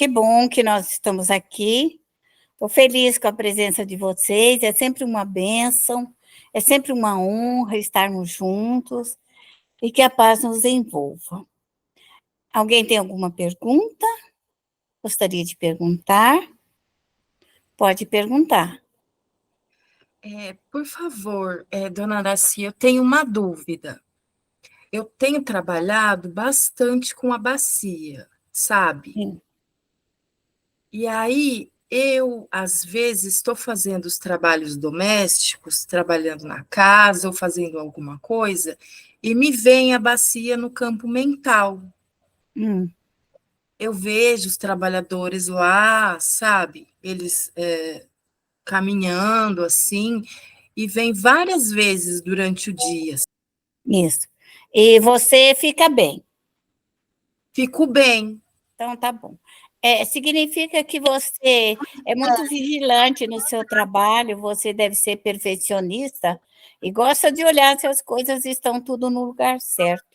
Que bom que nós estamos aqui. Estou feliz com a presença de vocês. É sempre uma bênção, é sempre uma honra estarmos juntos e que a paz nos envolva. Alguém tem alguma pergunta? Gostaria de perguntar? Pode perguntar. Por favor, dona Araci, eu tenho uma dúvida. Eu tenho trabalhado bastante com a bacia, sabe? Sim. E aí, eu, às vezes, estou fazendo os trabalhos domésticos, trabalhando na casa ou fazendo alguma coisa, e me vem a bacia no campo mental. Eu vejo os trabalhadores lá, sabe? Eles caminhando assim, e vem várias vezes durante o dia. Isso. E você fica bem. Fico bem. Então, tá bom. Significa que você é muito vigilante no seu trabalho, você deve ser perfeccionista e gosta de olhar se as coisas estão tudo no lugar certo.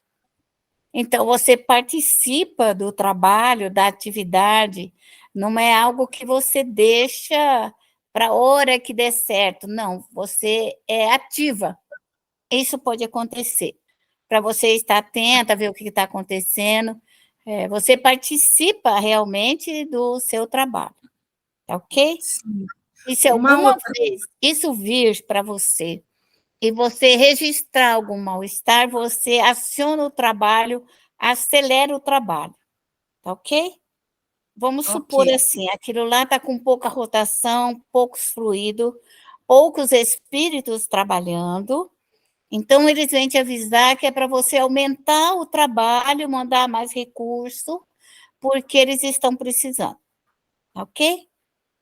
Então, você participa do trabalho, da atividade, não é algo que você deixa para a hora que der certo, não, você é ativa. Isso pode acontecer, para você estar atenta, ver o que está acontecendo, você participa realmente do seu trabalho, tá ok? Sim. E se Uma alguma outra. vez isso vir para você e você registrar algum mal-estar, você aciona o trabalho, acelera o trabalho, tá ok? Vamos supor Ok. assim, aquilo lá está com pouca rotação, poucos fluidos, poucos espíritos trabalhando, então eles vêm te avisar que é para você aumentar o trabalho, mandar mais recurso, porque eles estão precisando, ok?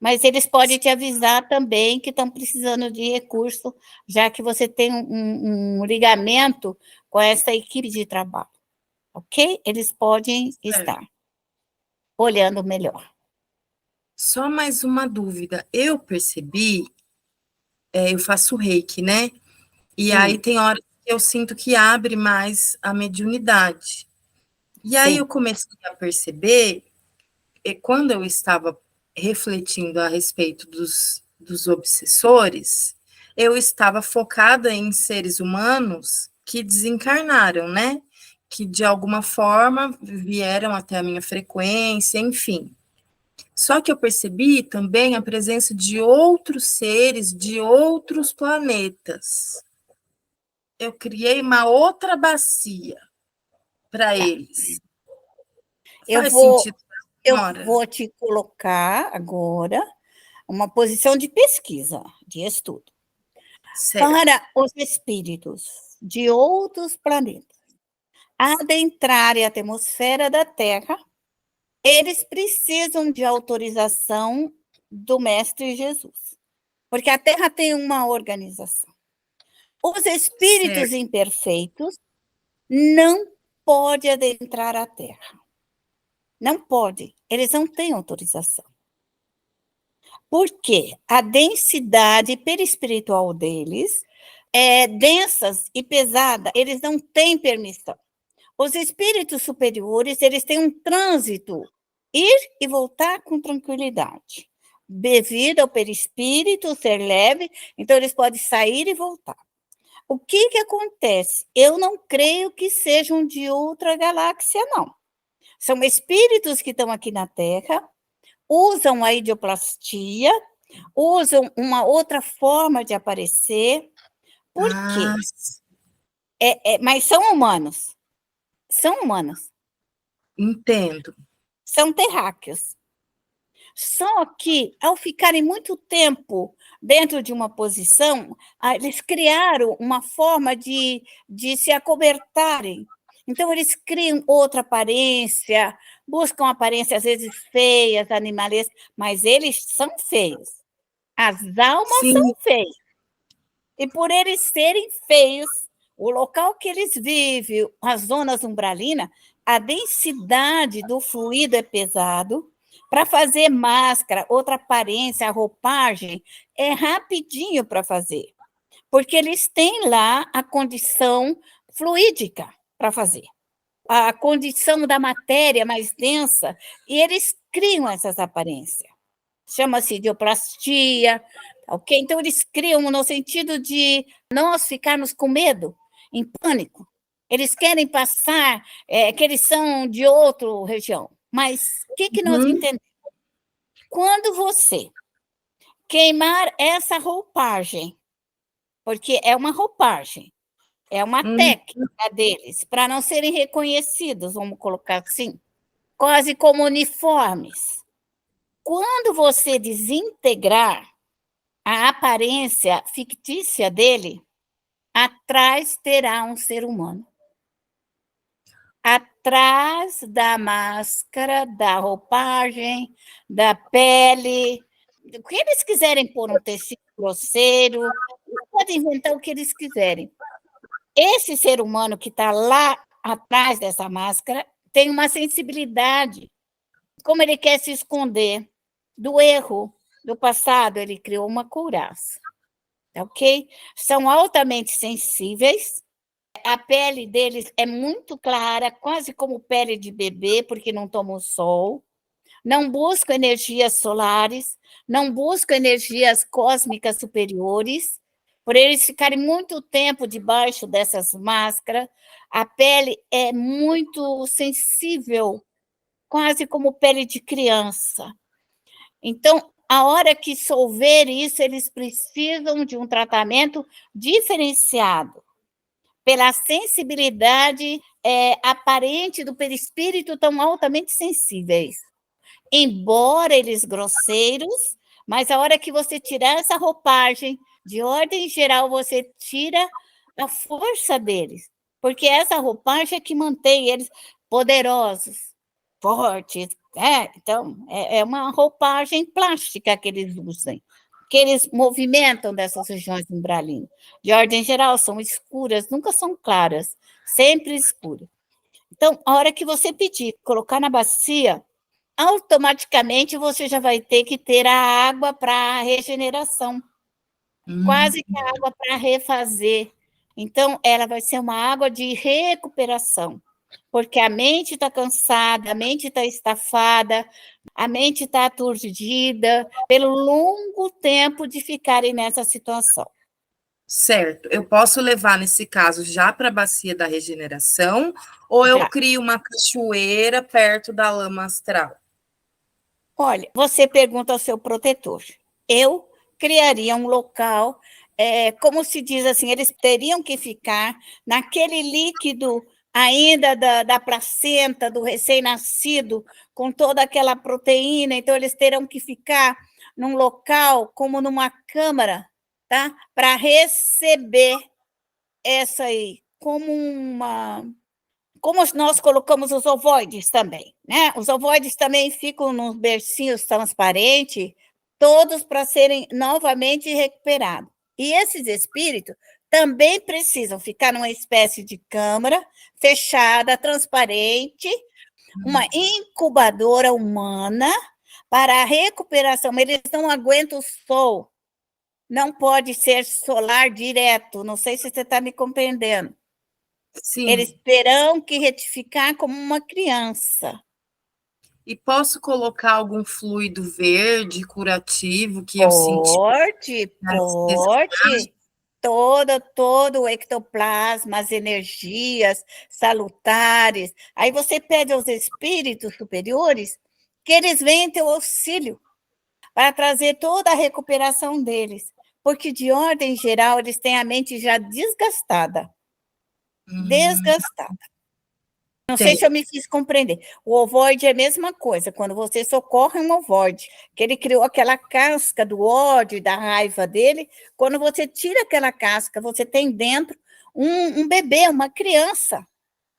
Mas eles podem te avisar também que estão precisando de recurso, já que você tem um ligamento com essa equipe de trabalho, ok? Eles podem Certo. estar olhando melhor. Só mais uma dúvida. Eu percebi, eu faço reiki, né? E aí tem horas que eu sinto que abre mais a mediunidade. E aí eu Sim, comecei a perceber, quando eu estava refletindo a respeito dos obsessores, eu estava focada em seres humanos que desencarnaram, né? Que de alguma forma vieram até a minha frequência, enfim. Só que eu percebi também a presença de outros seres de outros planetas. Eu criei uma outra bacia para tá. eles. Eu Faz vou, sentido para eu a senhora? vou te colocar agora uma posição de pesquisa, de estudo, Certo. para os espíritos de outros planetas adentrarem a atmosfera da Terra. Eles precisam de autorização do Mestre Jesus, porque a Terra tem uma organização. Os espíritos Certo. imperfeitos não podem adentrar a Terra. Não pode, eles não têm autorização. Porque a densidade perispiritual deles é densa e pesada, eles não têm permissão. Os espíritos superiores, eles têm um trânsito, ir e voltar com tranquilidade, devido ao perispírito ser leve, então eles podem sair e voltar. O que acontece? Eu não creio que sejam de outra galáxia, não. São espíritos que estão aqui na Terra, usam a idioplastia, usam uma outra forma de aparecer. Por Ah, quê? Mas são humanos. São humanos. entendo. São terráqueos. Só que, ao ficarem muito tempo dentro de uma posição, eles criaram uma forma de se acobertarem. Então, eles criam outra aparência, buscam aparências, às vezes, feias, animalescas, mas eles são feios. As almas são Sim, feias. E por eles serem feios, o local que eles vivem, as zonas umbralinas, a densidade do fluido é pesado. Para fazer máscara, outra aparência, a roupagem, é rapidinho para fazer, porque eles têm lá a condição fluídica para fazer, a condição da matéria mais densa, e eles criam essas aparências. Chama-se idioplastia, ok? Então, eles criam no sentido de nós ficarmos com medo, em pânico. Eles querem passar que eles são de outra região. Mas o que nós entendemos? Quando você queimar essa roupagem, porque é uma roupagem, é uma técnica deles, para não serem reconhecidos, vamos colocar assim, quase como uniformes. Quando você desintegrar a aparência fictícia dele, atrás terá um ser humano. Atrás da máscara, da roupagem, da pele, o que eles quiserem pôr um tecido grosseiro, eles podem inventar o que eles quiserem. Esse ser humano que está lá atrás dessa máscara tem uma sensibilidade. Como ele quer se esconder do erro do passado, ele criou uma couraça. Ok? São altamente sensíveis. A pele deles é muito clara, quase como pele de bebê, porque não tomam sol. Não buscam energias solares, não buscam energias cósmicas superiores. Por eles ficarem muito tempo debaixo dessas máscaras, a pele é muito sensível, quase como pele de criança. Então, a hora que souber isso, eles precisam de um tratamento diferenciado, pela sensibilidade aparente do perispírito tão altamente sensíveis. Embora eles grosseiros, mas a hora que você tirar essa roupagem, de ordem geral, você tira a força deles, porque essa roupagem é que mantém eles poderosos, fortes. Então, é uma roupagem plástica que eles usam, que eles movimentam dessas regiões umbralinas. De ordem geral, são escuras, nunca são claras, sempre escuras. Então, a hora que você pedir, colocar na bacia, automaticamente você já vai ter que ter a água para regeneração, quase que a água para refazer. Então, ela vai ser uma água de recuperação, porque a mente está cansada, a mente está estafada, a mente está aturdida pelo longo tempo de ficarem nessa situação. Certo. Eu posso levar, nesse caso, já para a bacia da regeneração, ou eu crio uma cachoeira perto da lama astral? Olha, você pergunta ao seu protetor. Eu criaria um local, como se diz assim, eles teriam que ficar naquele líquido ainda da placenta, do recém-nascido, com toda aquela proteína, então eles terão que ficar num local, como numa câmara, tá? Para receber essa aí, como nós colocamos os ovoides também, né? Os ovoides também ficam nos bercinhos transparentes, todos para serem novamente recuperados. E esses espíritos também precisam ficar numa espécie de câmara fechada, transparente, uma incubadora humana para a recuperação. Eles não aguentam o sol, não pode ser solar direto, não sei se você está me compreendendo. Sim. Eles terão que retificar como uma criança. E posso colocar algum fluido verde curativo que Pode. Todo o ectoplasma, as energias salutares. Aí você pede aos espíritos superiores que eles venham em teu auxílio para trazer toda a recuperação deles, porque, de ordem geral, eles têm a mente já desgastada. Desgastada. Não sei se eu me fiz compreender. O ovoide é a mesma coisa, quando você socorre um ovoide, que ele criou aquela casca do ódio e da raiva dele, quando você tira aquela casca, você tem dentro um bebê, uma criança.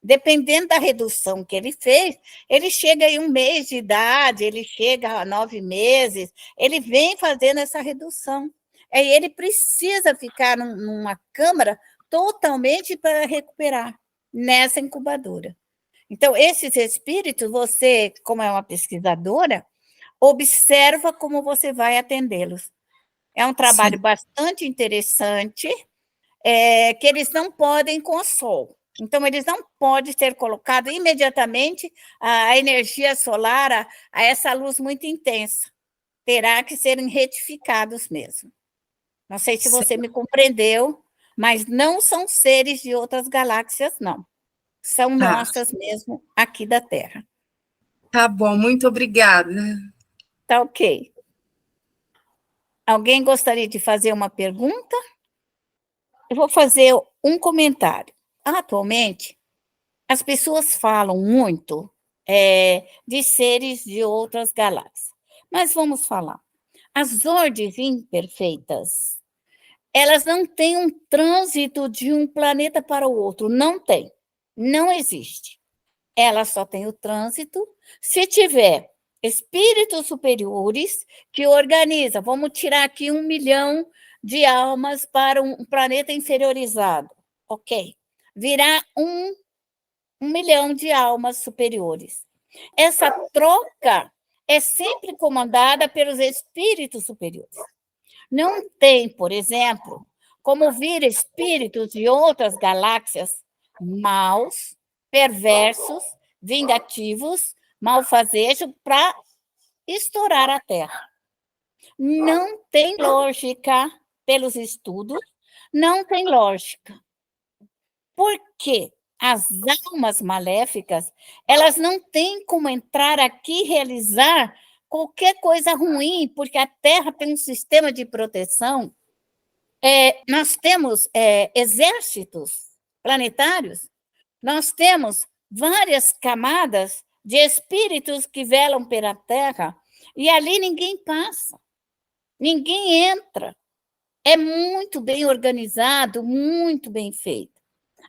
Dependendo da redução que ele fez, ele chega em 1 mês de idade, ele chega a 9 meses, ele vem fazendo essa redução. Aí ele precisa ficar numa câmara totalmente para recuperar nessa incubadora. Então, esses espíritos, você, como é uma pesquisadora, observa como você vai atendê-los. É um trabalho bastante interessante, que eles não podem com o sol. Então, eles não podem ser colocados imediatamente a energia solar a essa luz muito intensa. Terá que serem retificados mesmo. Não sei se você me compreendeu, mas não são seres de outras galáxias, não. São nossas mesmo, aqui da Terra. Tá bom, muito obrigada. Tá ok. Alguém gostaria de fazer uma pergunta? Eu vou fazer um comentário. Atualmente, as pessoas falam muito de seres de outras galáxias. Mas vamos falar. As ordens imperfeitas, elas não têm um trânsito de um planeta para o outro. Não tem. Não existe. Ela só tem o trânsito se tiver espíritos superiores que organizam. Vamos tirar aqui 1 milhão de almas para um planeta inferiorizado. Ok. Virá 1 milhão de almas superiores. Essa troca é sempre comandada pelos espíritos superiores. Não tem, por exemplo, como vir espíritos de outras galáxias maus, perversos, vingativos, malfazejos, para estourar a Terra. Não tem lógica pelos estudos, não tem lógica. Por quê? As almas maléficas, elas não têm como entrar aqui e realizar qualquer coisa ruim, porque a Terra tem um sistema de proteção. Nós temos exércitos planetários, nós temos várias camadas de espíritos que velam pela Terra, e ali ninguém passa, ninguém entra. É muito bem organizado, muito bem feito.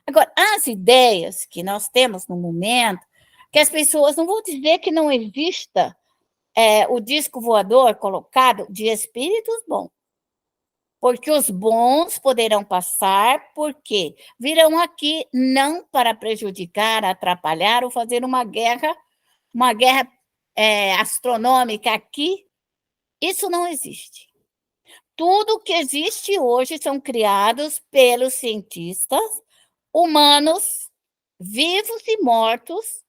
Agora, as ideias que nós temos no momento, que as pessoas, não vou dizer que não exista o disco voador colocado de espíritos bons, porque os bons poderão passar, porque virão aqui não para prejudicar, atrapalhar ou fazer uma guerra astronômica aqui. Isso não existe. Tudo que existe hoje são criados pelos cientistas humanos, vivos e mortos,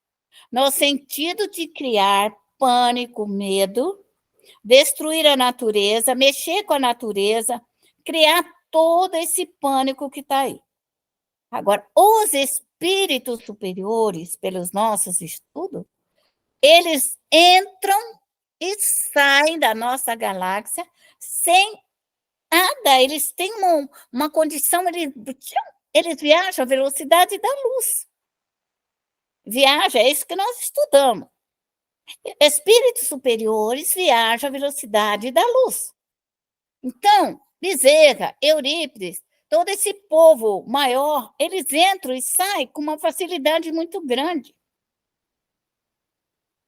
no sentido de criar pânico, medo, destruir a natureza, mexer com a natureza, criar todo esse pânico que está aí. Agora, os espíritos superiores, pelos nossos estudos, eles entram e saem da nossa galáxia sem nada. Eles têm uma condição, eles viajam à velocidade da luz. Viaja, é isso que nós estudamos. Espíritos superiores viajam à velocidade da luz. Então, Bezerra, Eurípides, todo esse povo maior, eles entram e saem com uma facilidade muito grande.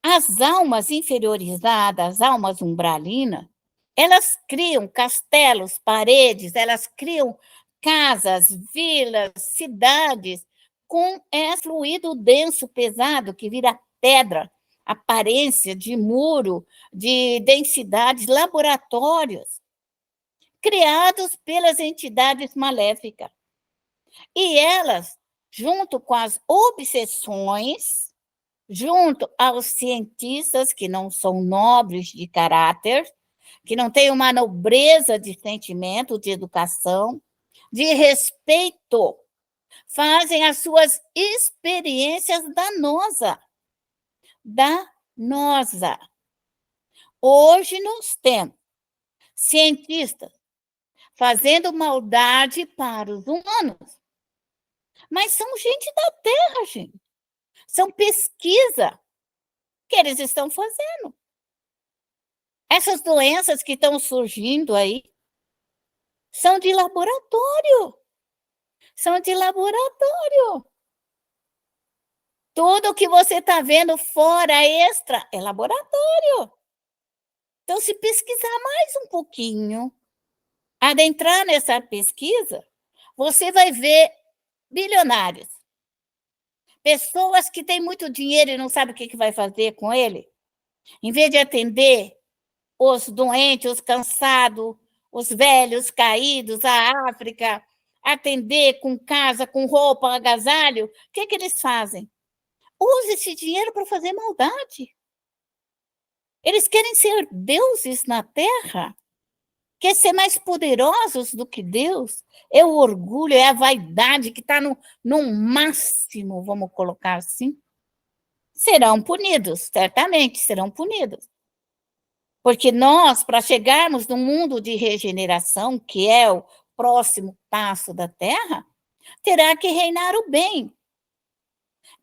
As almas inferiorizadas, as almas umbralinas, elas criam castelos, paredes, elas criam casas, vilas, cidades, com esse fluido denso, pesado, que vira pedra, aparência de muro, de densidades, laboratórios, criados pelas entidades maléficas. E elas, junto com as obsessões, junto aos cientistas que não são nobres de caráter, que não têm uma nobreza de sentimento, de educação, de respeito, fazem as suas experiências danosas. Hoje nós temos cientistas fazendo maldade para os humanos, mas são gente da Terra, gente. São pesquisa que eles estão fazendo. Essas doenças que estão surgindo aí são de laboratório. São de laboratório. Tudo que você está vendo fora, extra, é laboratório. Então, se pesquisar mais um pouquinho, adentrar nessa pesquisa, você vai ver bilionários. Pessoas que têm muito dinheiro e não sabem o que vai fazer com ele. Em vez de atender os doentes, os cansados, os velhos caídos, a África, atender com casa, com roupa, agasalho, o que eles fazem? Use esse dinheiro para fazer maldade. Eles querem ser deuses na terra, quer ser mais poderosos do que Deus. É o orgulho, é a vaidade que está no máximo, vamos colocar assim. Serão punidos, certamente serão punidos. Porque nós, para chegarmos no mundo de regeneração, que é o próximo passo da Terra, terá que reinar o bem.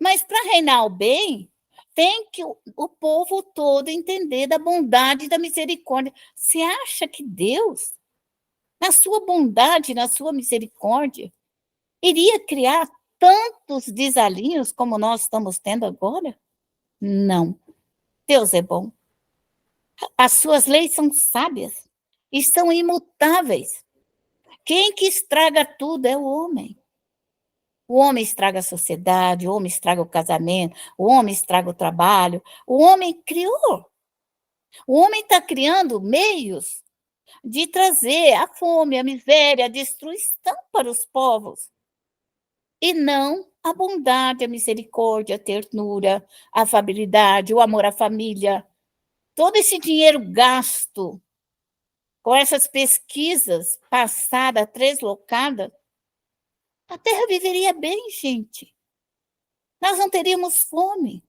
Mas para reinar o bem, tem que o povo todo entender da bondade e da misericórdia. Você acha que Deus, na sua bondade, na sua misericórdia, iria criar tantos desalinhos como nós estamos tendo agora? Não. Deus é bom. As suas leis são sábias e são imutáveis. Quem que estraga tudo é o homem. O homem estraga a sociedade, o homem estraga o casamento, o homem estraga o trabalho. O homem criou. O homem está criando meios de trazer a fome, a miséria, a destruição para os povos. E não a bondade, a misericórdia, a ternura, a afabilidade, o amor à família. Todo esse dinheiro gasto com essas pesquisas passadas, translocadas, a Terra viveria bem, gente. Nós não teríamos fome,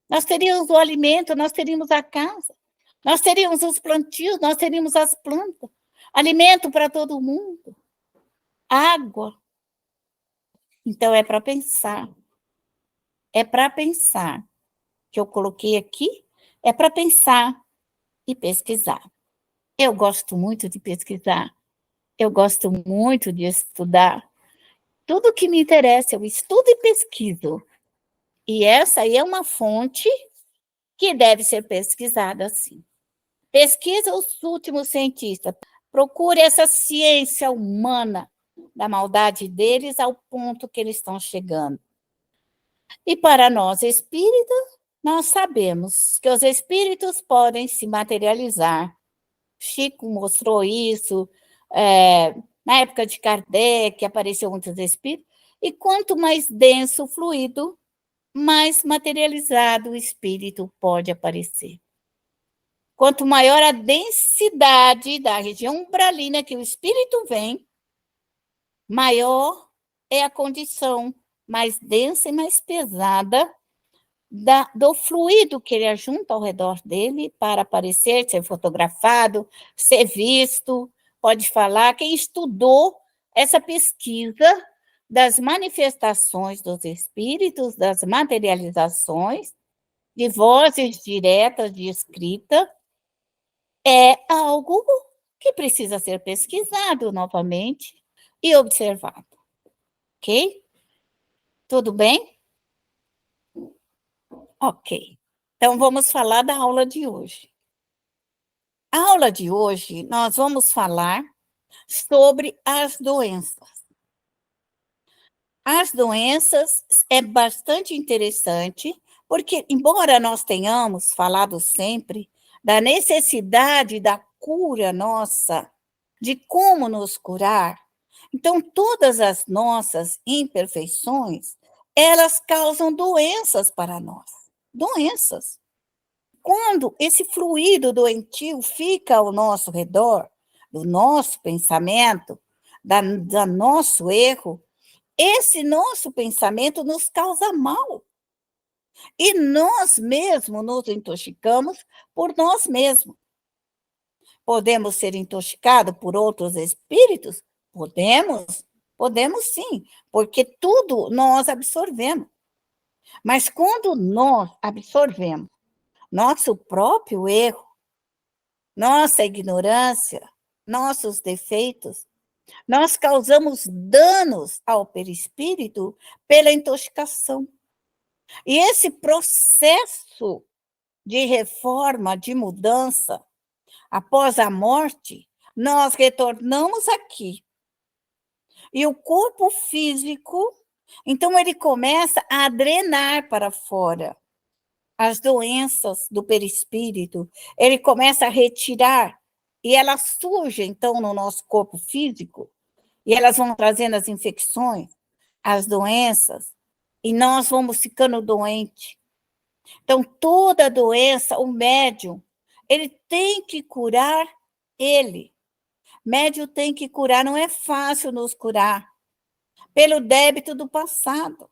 nós teríamos o alimento, nós teríamos a casa, nós teríamos os plantios, nós teríamos as plantas, alimento para todo mundo, água. Então, é para pensar que eu coloquei aqui, é para pensar e pesquisar. Eu gosto muito de pesquisar, eu gosto muito de estudar. Tudo que me interessa, eu estudo e pesquiso. E essa aí é uma fonte que deve ser pesquisada, sim. Pesquisa os últimos cientistas. Procure essa ciência humana da maldade deles ao ponto que eles estão chegando. E para nós espíritas, nós sabemos que os espíritos podem se materializar. Chico mostrou isso, na época de Kardec, apareceu muitos espíritos, e quanto mais denso o fluido, mais materializado o espírito pode aparecer. Quanto maior a densidade da região umbralina que o espírito vem, maior é a condição mais densa e mais pesada do fluido que ele ajunta ao redor dele para aparecer, ser fotografado, ser visto. Pode falar, quem estudou essa pesquisa das manifestações dos espíritos, das materializações, de vozes diretas de escrita, é algo que precisa ser pesquisado novamente e observado. Ok? Tudo bem? Ok. Então, vamos falar da aula de hoje. A aula de hoje, nós vamos falar sobre as doenças. As doenças é bastante interessante, porque, embora nós tenhamos falado sempre da necessidade da cura nossa, de como nos curar, então todas as nossas imperfeições, elas causam doenças para nós. Doenças. Quando esse fluido doentio fica ao nosso redor, do nosso pensamento, da nosso erro, esse nosso pensamento nos causa mal. E nós mesmos nos intoxicamos por nós mesmos. Podemos ser intoxicados por outros espíritos? Podemos sim, porque tudo nós absorvemos. Mas quando nós absorvemos nosso próprio erro, nossa ignorância, nossos defeitos, nós causamos danos ao perispírito pela intoxicação. E esse processo de reforma, de mudança, após a morte, nós retornamos aqui. E o corpo físico, então, ele começa a drenar para fora as doenças do perispírito, ele começa a retirar, e ela surge, então, no nosso corpo físico, e elas vão trazendo as infecções, as doenças, e nós vamos ficando doentes. Então, toda doença, o médium, ele tem que curar ele. Médium tem que curar, não é fácil nos curar, pelo débito do passado.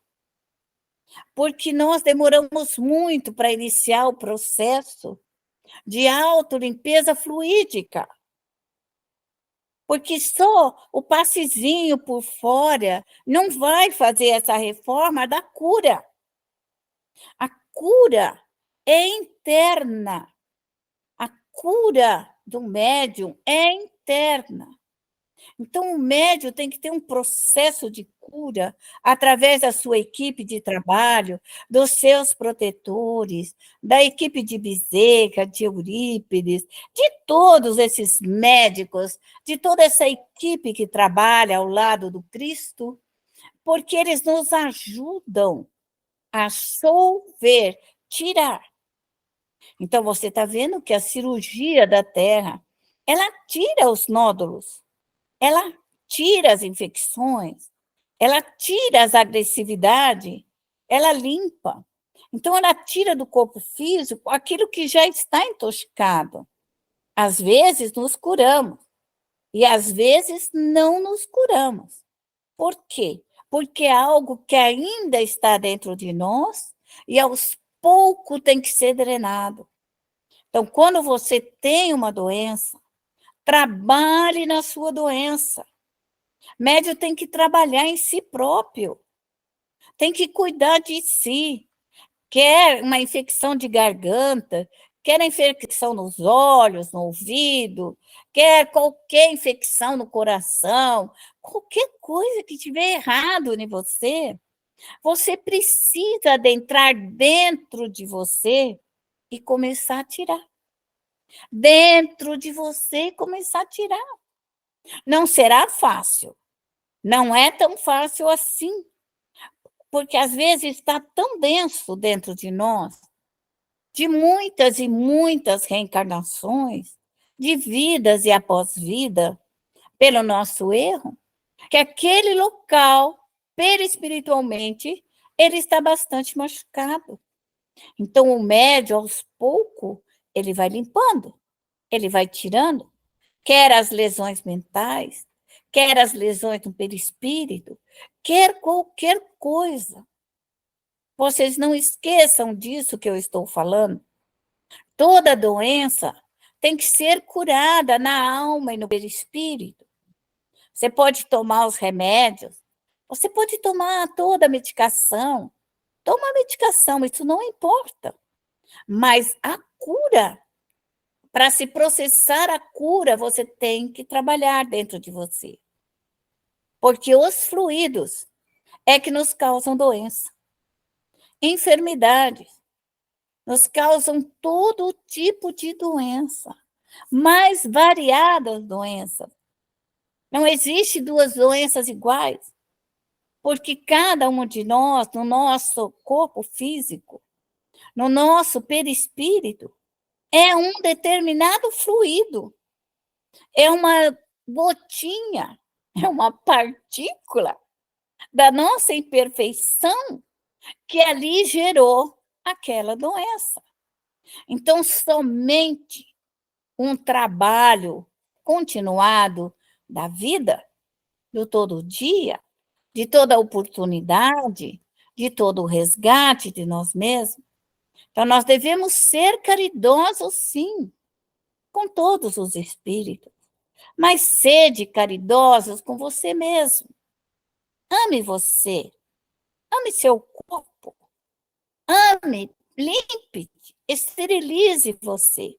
Porque nós demoramos muito para iniciar o processo de autolimpeza fluídica. Porque só o passezinho por fora não vai fazer essa reforma da cura. A cura é interna. A cura do médium é interna. Então, o médium tem que ter um processo de cura através da sua equipe de trabalho, dos seus protetores, da equipe de Bezerra, de Eurípides, de todos esses médicos, de toda essa equipe que trabalha ao lado do Cristo, porque eles nos ajudam a solver, tirar. Então, você está vendo que a cirurgia da Terra, ela tira os nódulos, ela tira as infecções, ela tira as agressividades, ela limpa. Então, ela tira do corpo físico aquilo que já está intoxicado. Às vezes, nos curamos, e às vezes não nos curamos. Por quê? Porque é algo que ainda está dentro de nós e aos poucos tem que ser drenado. Então, quando você tem uma doença, trabalhe na sua doença. Médium tem que trabalhar em si próprio, tem que cuidar de si. Quer uma infecção de garganta, quer infecção nos olhos, no ouvido, quer qualquer infecção no coração, qualquer coisa que tiver errado em você, você precisa adentrar dentro de você e começar a tirar. Dentro de você e começar a tirar. Não será fácil. Não é tão fácil assim, porque às vezes está tão denso dentro de nós, de muitas e muitas reencarnações, de vidas e após vida, pelo nosso erro, que aquele local, perispiritualmente, ele está bastante machucado. Então, o médium, aos poucos, ele vai limpando, ele vai tirando, quer as lesões mentais, quer as lesões no perispírito, quer qualquer coisa. Vocês não esqueçam disso que eu estou falando. Toda doença tem que ser curada na alma e no perispírito. Você pode tomar os remédios, você pode tomar toda a medicação. Toma a medicação, isso não importa. Mas a cura, para se processar a cura, você tem que trabalhar dentro de você. Porque os fluidos é que nos causam doença. Enfermidades nos causam todo tipo de doença, mais variadas doenças. Não existe duas doenças iguais, porque cada um de nós, no nosso corpo físico, no nosso perispírito, é um determinado fluido, é uma gotinha, é uma partícula da nossa imperfeição que ali gerou aquela doença. Então, somente um trabalho continuado da vida, do todo dia, de toda oportunidade, de todo o resgate de nós mesmos. Então, nós devemos ser caridosos, sim, com todos os espíritos, mas sede caridosos com você mesmo. Ame você, ame seu corpo, ame, limpe, esterilize você,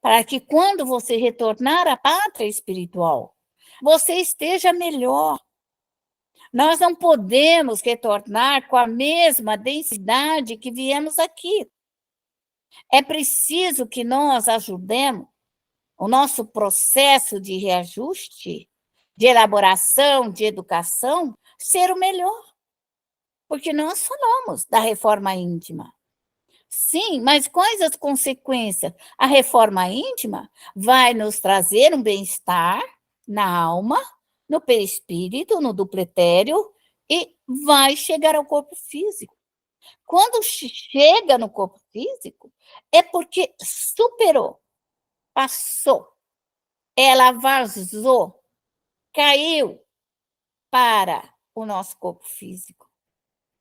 para que quando você retornar à pátria espiritual, você esteja melhor. Nós não podemos retornar com a mesma densidade que viemos aqui. É preciso que nós ajudemos o nosso processo de reajuste, de elaboração, de educação, ser o melhor. Porque nós falamos da reforma íntima. Sim, mas quais as consequências? A reforma íntima vai nos trazer um bem-estar na alma, no perispírito, no duplo etéreo, e vai chegar ao corpo físico. Quando chega no corpo físico, é porque superou, passou, ela vazou, caiu para o nosso corpo físico.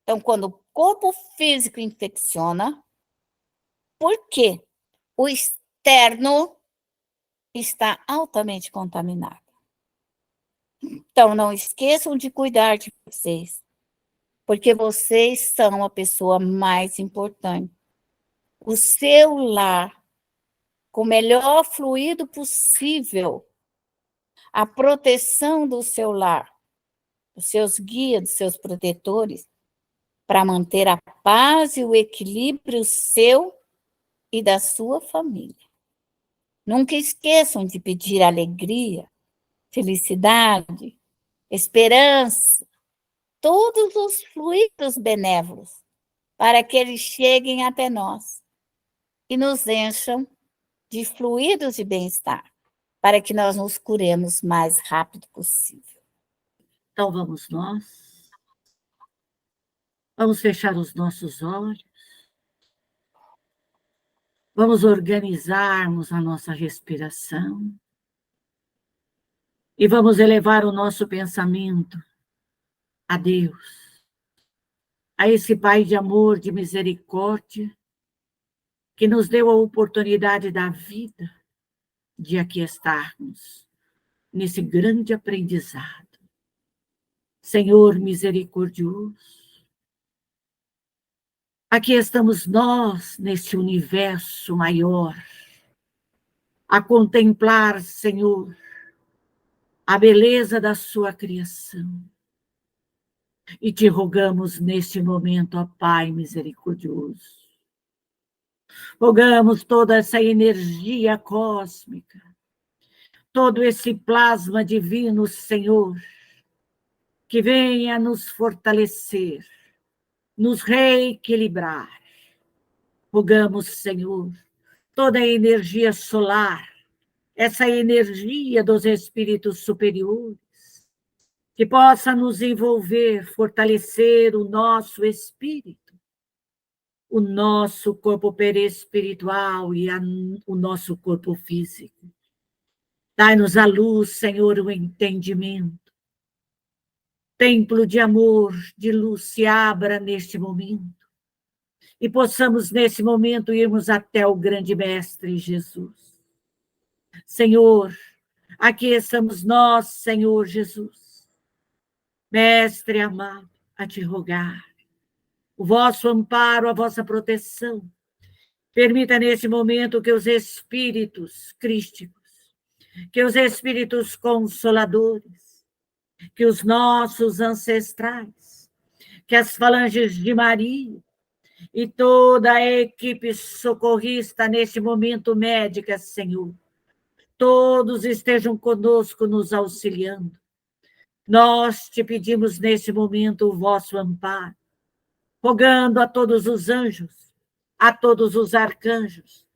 Então, quando o corpo físico infecciona, por quê? O externo está altamente contaminado. Então, não esqueçam de cuidar de vocês, porque vocês são a pessoa mais importante. O seu lar, com o melhor fluido possível, a proteção do seu lar, dos seus guias, dos seus protetores, para manter a paz e o equilíbrio seu e da sua família. Nunca esqueçam de pedir alegria, felicidade, esperança, todos os fluidos benévolos, para que eles cheguem até nós e nos encham de fluidos de bem-estar, para que nós nos curemos o mais rápido possível. Então vamos nós. Vamos fechar os nossos olhos. Vamos organizarmos a nossa respiração. E vamos elevar o nosso pensamento a Deus, a esse Pai de amor, de misericórdia, que nos deu a oportunidade da vida de aqui estarmos nesse grande aprendizado. Senhor misericordioso, aqui estamos nós neste universo maior, a contemplar, Senhor, a beleza da sua criação. E te rogamos neste momento, ó Pai misericordioso, rogamos toda essa energia cósmica, todo esse plasma divino, Senhor, que venha nos fortalecer, nos reequilibrar. Rogamos, Senhor, toda a energia solar, essa energia dos espíritos superiores, que possa nos envolver, fortalecer o nosso espírito, o nosso corpo perispiritual e o nosso corpo físico. Dai-nos a luz, Senhor, o entendimento. Templo de amor, de luz se abra neste momento. E possamos, nesse momento, irmos até o grande Mestre Jesus. Senhor, aqui estamos nós, Senhor Jesus. Mestre amado, a te rogar o vosso amparo, a vossa proteção. Permita nesse momento que os espíritos crísticos, que os espíritos consoladores, que os nossos ancestrais, que as falanges de Maria e toda a equipe socorrista nesse momento médica, Senhor, todos estejam conosco nos auxiliando. Nós te pedimos nesse momento o vosso amparo, rogando a todos os anjos, a todos os arcanjos,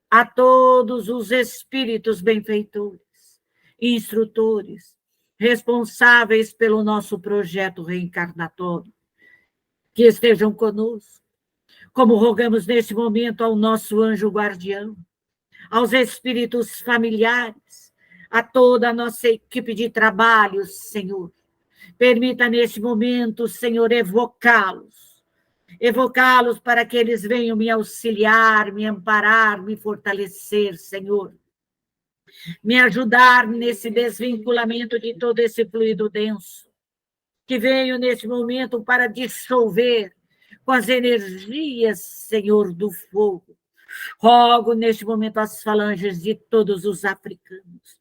a todos os espíritos benfeitores, instrutores, responsáveis pelo nosso projeto reencarnatório, que estejam conosco, como rogamos nesse momento ao nosso anjo guardião, aos espíritos familiares, a toda a nossa equipe de trabalho, Senhor. Permita nesse momento, Senhor, evocá-los para que eles venham me auxiliar, me amparar, me fortalecer, Senhor. Me ajudar nesse desvinculamento de todo esse fluido denso, que veio nesse momento para dissolver com as energias, Senhor, do fogo. Rogo neste momento as falanges de todos os africanos,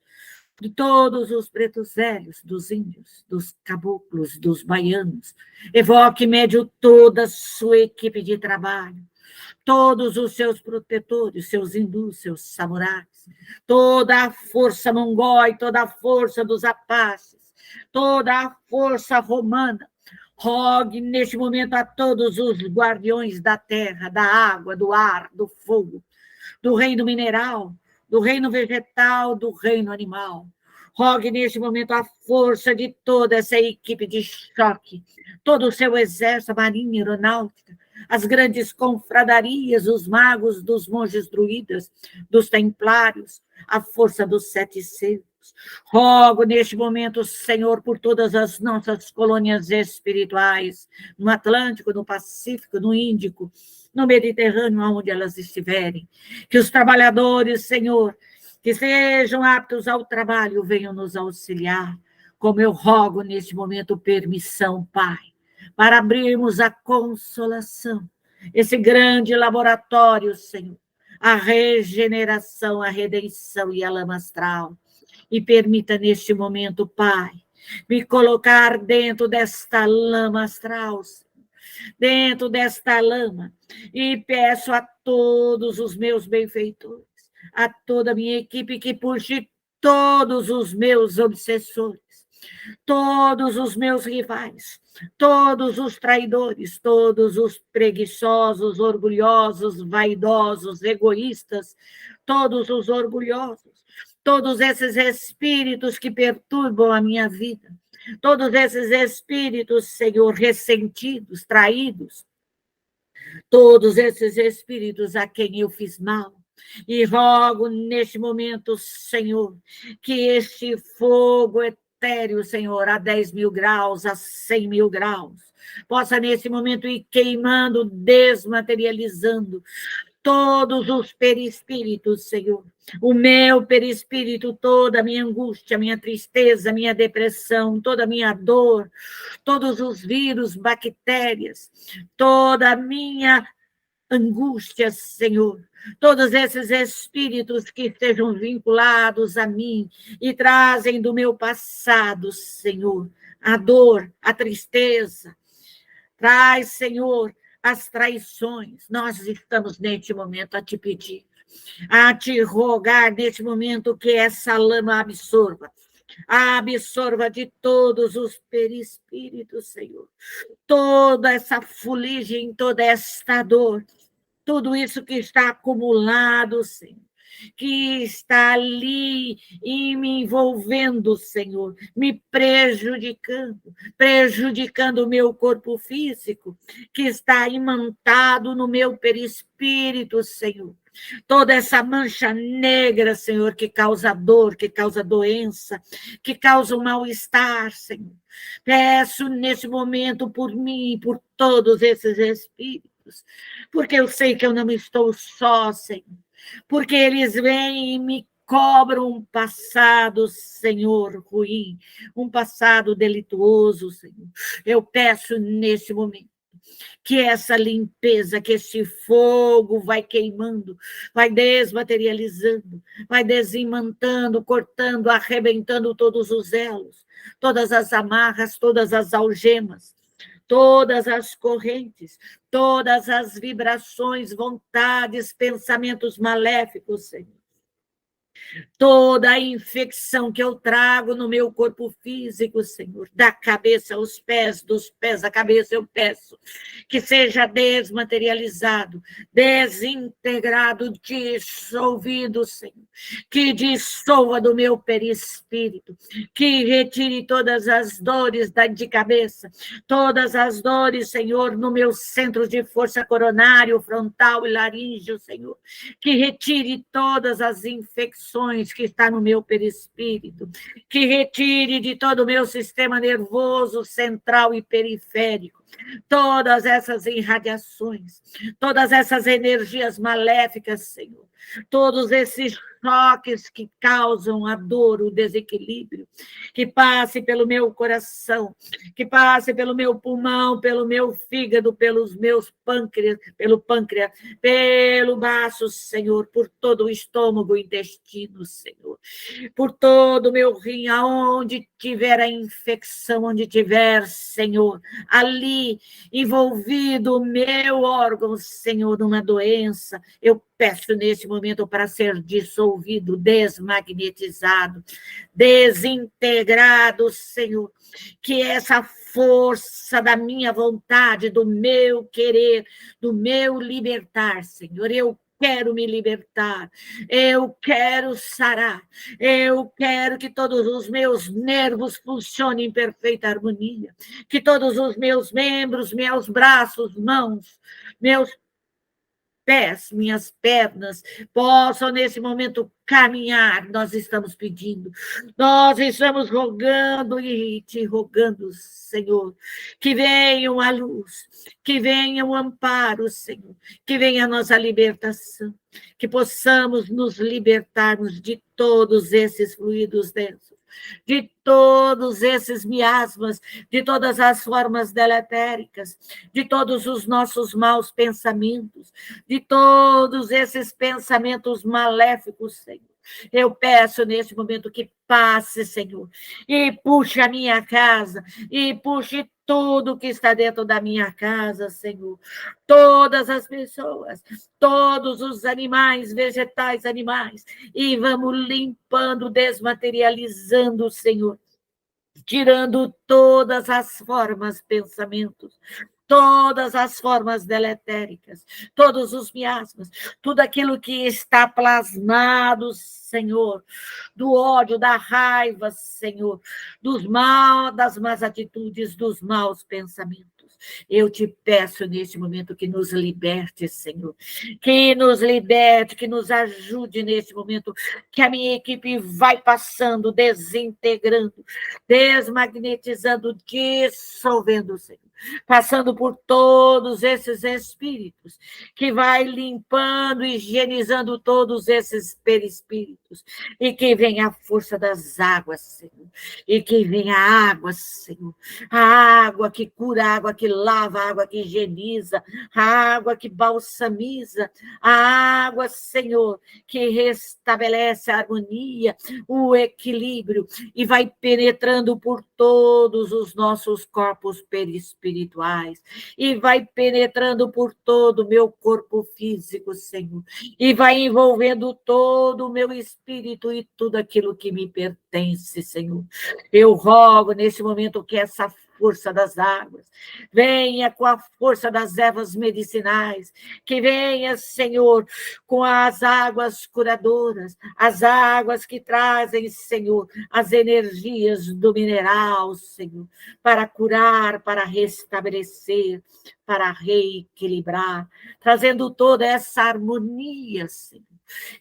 de todos os pretos velhos, dos índios, dos caboclos, dos baianos. Evoque, médio, toda a sua equipe de trabalho, todos os seus protetores, seus hindus, seus samurais, toda a força mongói, toda a força dos apaches, toda a força romana. Rogue neste momento a todos os guardiões da terra, da água, do ar, do fogo, do reino mineral, do reino vegetal, do reino animal. Rogue neste momento a força de toda essa equipe de choque, todo o seu exército, a marinha aeronáutica, as grandes confradarias, os magos dos monges druidas, dos templários, a força dos 7 selos. Rogo neste momento, Senhor, por todas as nossas colônias espirituais, no Atlântico, no Pacífico, no Índico, no Mediterrâneo, aonde elas estiverem. Que os trabalhadores, Senhor, que sejam aptos ao trabalho, venham nos auxiliar. Como eu rogo neste momento permissão, Pai, para abrirmos a consolação, esse grande laboratório, Senhor, a regeneração, a redenção e a lama astral. E permita neste momento, Pai, me colocar dentro desta lama astral, dentro desta lama, e peço a todos os meus benfeitores, a toda a minha equipe que puxe todos os meus obsessores, todos os meus rivais, todos os traidores, todos os preguiçosos, orgulhosos, vaidosos, egoístas, todos os orgulhosos, todos esses espíritos que perturbam a minha vida, todos esses espíritos, Senhor, ressentidos, traídos, todos esses espíritos a quem eu fiz mal. E rogo neste momento, Senhor, que este fogo etéreo, Senhor, a 10.000 graus, a 100.000 graus, possa nesse momento ir queimando, desmaterializando todos os perispíritos, Senhor. O meu perispírito, toda a minha angústia, minha tristeza, minha depressão, toda a minha dor, todos os vírus, bactérias, toda a minha angústia, Senhor. Todos esses espíritos que estejam vinculados a mim e trazem do meu passado, Senhor, a dor, a tristeza. Traz, Senhor, as traições. Nós estamos neste momento a te pedir, a te rogar neste momento que essa lama absorva de todos os perispíritos, Senhor, toda essa fuligem, toda esta dor, tudo isso que está acumulado, Senhor, que está ali e me envolvendo, Senhor, me prejudicando o meu corpo físico, que está imantado no meu perispírito, Senhor. Toda essa mancha negra, Senhor, que causa dor, que causa doença, que causa um mal-estar, Senhor. Peço nesse momento por mim e por todos esses espíritos, porque eu sei que eu não estou só, Senhor, porque eles vêm e me cobram um passado, Senhor, ruim, um passado delituoso, Senhor. Eu peço nesse momento que essa limpeza, que esse fogo vai queimando, vai desmaterializando, vai desimantando, cortando, arrebentando todos os elos, todas as amarras, todas as algemas, todas as correntes, todas as vibrações, vontades, pensamentos maléficos, Senhor. Toda a infecção que eu trago no meu corpo físico, Senhor, da cabeça aos pés, dos pés à cabeça, eu peço que seja desmaterializado, desintegrado, dissolvido, Senhor, que dissolva do meu perispírito, que retire todas as dores de cabeça, todas as dores, Senhor, no meu centro de força coronário, frontal e laríngeo, Senhor, que retire todas as infecções que está no meu perispírito, que retire de todo o meu sistema nervoso central e periférico todas essas irradiações, todas essas energias maléficas, Senhor, todos esses choques que causam a dor, o desequilíbrio, que passe pelo meu coração, que passe pelo meu pulmão, pelo meu fígado, pelos meus pâncreas, pelo baço, Senhor, por todo o estômago, o intestino, Senhor, por todo o meu rim, aonde tiver a infecção, onde tiver, Senhor, ali envolvido o meu órgão, Senhor, numa doença, eu peço nesse momento para ser dissolvido, desmagnetizado, desintegrado, Senhor, que essa força da minha vontade, do meu querer, do meu libertar, Senhor, eu quero me libertar, eu quero sarar, eu quero que todos os meus nervos funcionem em perfeita harmonia, que todos os meus membros, meus braços, mãos, meus pés, minhas pernas possam nesse momento caminhar. Nós estamos pedindo, nós estamos rogando e te rogando, Senhor, que venham a luz, que venha o amparo, Senhor, que venha a nossa libertação, que possamos nos libertarmos de todos esses fluidos densos, de todos esses miasmas, de todas as formas deletéricas, de todos os nossos maus pensamentos, de todos esses pensamentos maléficos, Senhor. Eu peço neste momento que passe, Senhor, e puxe a minha casa, e puxe tudo que está dentro da minha casa, Senhor. Todas as pessoas, todos os animais, vegetais, animais, e vamos limpando, desmaterializando, Senhor, tirando todas as formas, pensamentos, todas as formas deletéricas, todos os miasmas, tudo aquilo que está plasmado, Senhor, do ódio, da raiva, Senhor, das más atitudes, dos maus pensamentos. Eu te peço neste momento que nos liberte, Senhor, que nos liberte, que nos ajude neste momento, que a minha equipe vai passando, desintegrando, desmagnetizando, dissolvendo, Senhor, passando por todos esses espíritos, que vai limpando, higienizando todos esses perispíritos, e que venha a força das águas, Senhor, e que venha a água, Senhor, a água que cura, a água que lava, a água que higieniza, a água que balsamiza, a água, Senhor, que restabelece a harmonia, o equilíbrio, e vai penetrando por todos os nossos corpos perispirituais, e vai penetrando por todo o meu corpo físico, Senhor, e vai envolvendo todo o meu espírito e tudo aquilo que me pertence, Senhor. Eu rogo nesse momento que essa força das águas, venha com a força das ervas medicinais, que venha, Senhor, com as águas curadoras, as águas que trazem, Senhor, as energias do mineral, Senhor, para curar, para restabelecer, para reequilibrar, trazendo toda essa harmonia, Senhor.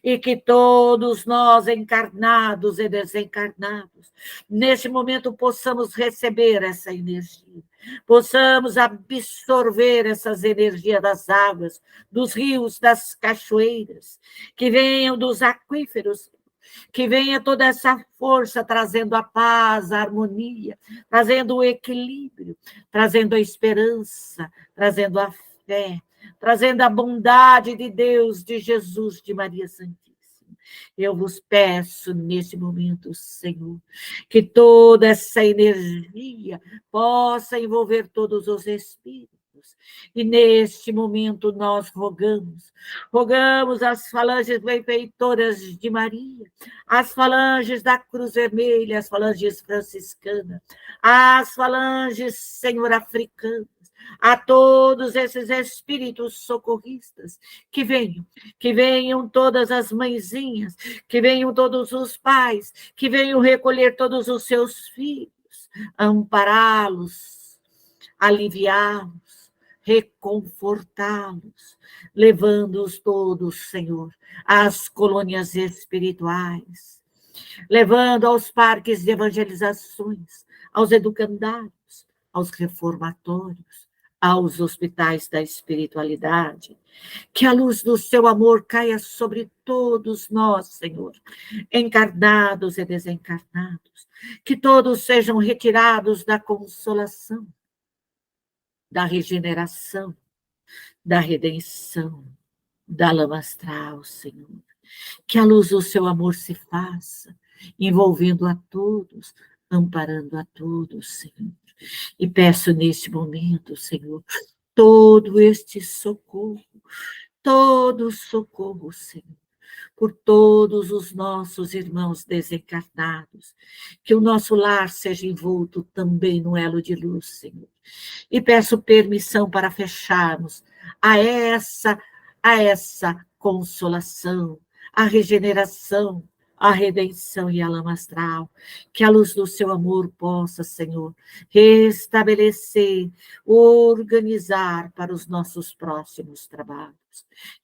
E que todos nós, encarnados e desencarnados, neste momento possamos receber essa energia, possamos absorver essas energias das águas, dos rios, das cachoeiras, que venham dos aquíferos, que venha toda essa força trazendo a paz, a harmonia, trazendo o equilíbrio, trazendo a esperança, trazendo a fé, trazendo a bondade de Deus, de Jesus, de Maria Santíssima. Eu vos peço nesse momento, Senhor, que toda essa energia possa envolver todos os espíritos. E neste momento nós rogamos as falanges benfeitoras de Maria, as falanges da Cruz Vermelha, as falanges franciscanas, as falanges, Senhor, africanas, a todos esses espíritos socorristas, que venham todas as mãezinhas, que venham todos os pais, que venham recolher todos os seus filhos, ampará-los, aliviá-los, reconfortá-los, levando-os todos, Senhor, às colônias espirituais, levando aos parques de evangelizações, aos educandários, aos reformatórios, aos hospitais da espiritualidade, que a luz do seu amor caia sobre todos nós, Senhor, encarnados e desencarnados, que todos sejam retirados da consolação, da regeneração, da redenção, da lama astral, Senhor, que a luz do seu amor se faça, envolvendo a todos, amparando a todos, Senhor. E peço neste momento, Senhor, todo este socorro, todo socorro, Senhor, por todos os nossos irmãos desencarnados, que o nosso lar seja envolto também no elo de luz, Senhor. E peço permissão para fecharmos a essa consolação, a regeneração, a redenção e a lama astral. Que a luz do seu amor possa, Senhor, restabelecer, organizar para os nossos próximos trabalhos.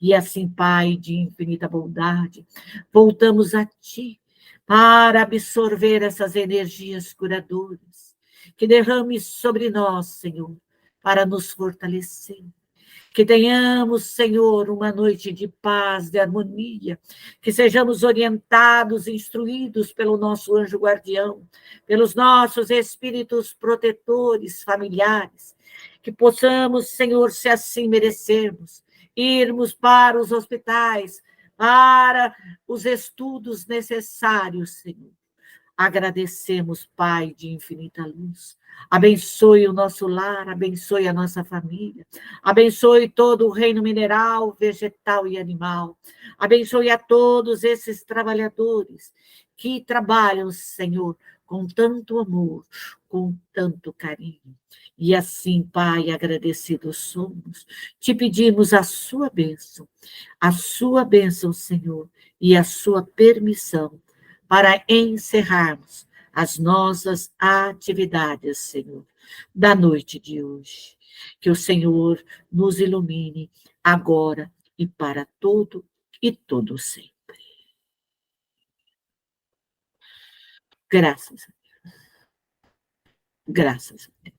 E assim, Pai de infinita bondade, voltamos a Ti para absorver essas energias curadoras. Que derrame sobre nós, Senhor, para nos fortalecer. Que tenhamos, Senhor, uma noite de paz, de harmonia, que sejamos orientados, instruídos pelo nosso anjo guardião, pelos nossos espíritos protetores, familiares, que possamos, Senhor, se assim merecermos, irmos para os hospitais, para os estudos necessários, Senhor. Agradecemos, Pai de infinita luz. Abençoe o nosso lar, abençoe a nossa família, abençoe todo o reino mineral, vegetal e animal. Abençoe a todos esses trabalhadores que trabalham, Senhor, com tanto amor, com tanto carinho. E assim, Pai, agradecidos somos, te pedimos a sua bênção, Senhor, e a sua permissão para encerrarmos as nossas atividades, Senhor, da noite de hoje. Que o Senhor nos ilumine agora e para todo e todo sempre. Graças a Deus. Graças a Deus.